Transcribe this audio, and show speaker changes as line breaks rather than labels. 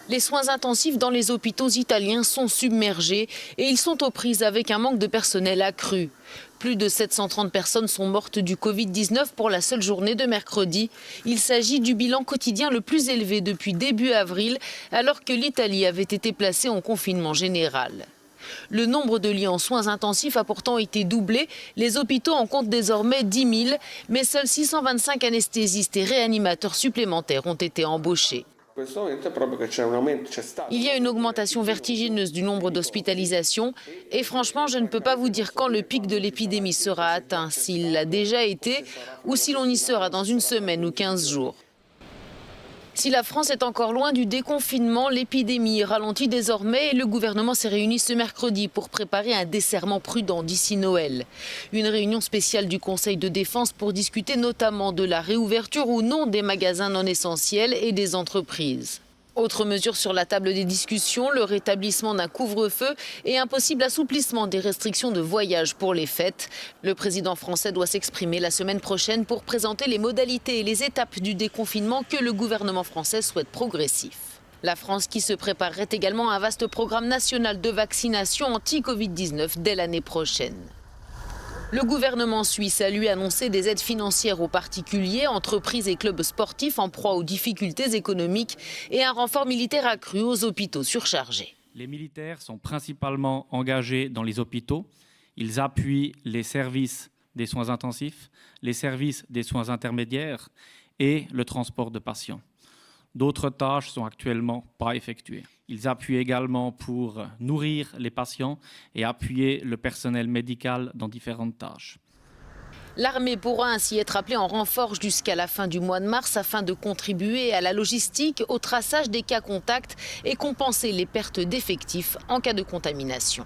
Les soins intensifs dans les hôpitaux italiens sont submergés et ils sont aux prises avec un manque de personnel accru. Plus de 730 personnes sont mortes du Covid-19 pour la seule journée de mercredi. Il s'agit du bilan quotidien le plus élevé depuis début avril, alors que l'Italie avait été placée en confinement général. Le nombre de lits en soins intensifs a pourtant été doublé. Les hôpitaux en comptent désormais 10 000, mais seuls 625 anesthésistes et réanimateurs supplémentaires ont été embauchés. Il y a une augmentation vertigineuse du nombre d'hospitalisations et franchement, je ne peux pas vous dire quand le pic de l'épidémie sera atteint, s'il l'a déjà été ou si l'on y sera dans une semaine ou 15 jours. Si la France est encore loin du déconfinement, l'épidémie ralentit désormais et le gouvernement s'est réuni ce mercredi pour préparer un desserrement prudent d'ici Noël. Une réunion spéciale du Conseil de défense pour discuter notamment de la réouverture ou non des magasins non essentiels et des entreprises. Autre mesure sur la table des discussions, le rétablissement d'un couvre-feu et un possible assouplissement des restrictions de voyage pour les fêtes. Le président français doit s'exprimer la semaine prochaine pour présenter les modalités et les étapes du déconfinement que le gouvernement français souhaite progressif. La France qui se préparerait également à un vaste programme national de vaccination anti-Covid-19 dès l'année prochaine. Le gouvernement suisse a lui annoncé des aides financières aux particuliers, entreprises et clubs sportifs en proie aux difficultés économiques et un renfort militaire accru aux hôpitaux surchargés.
Les militaires sont principalement engagés dans les hôpitaux. Ils appuient les services des soins intensifs, les services des soins intermédiaires et le transport de patients. D'autres tâches sont actuellement pas effectuées. Ils appuient également pour nourrir les patients et appuyer le personnel médical dans différentes tâches.
L'armée pourra ainsi être appelée en renfort jusqu'à la fin du mois de mars afin de contribuer à la logistique, au traçage des cas contacts et compenser les pertes d'effectifs en cas de contamination.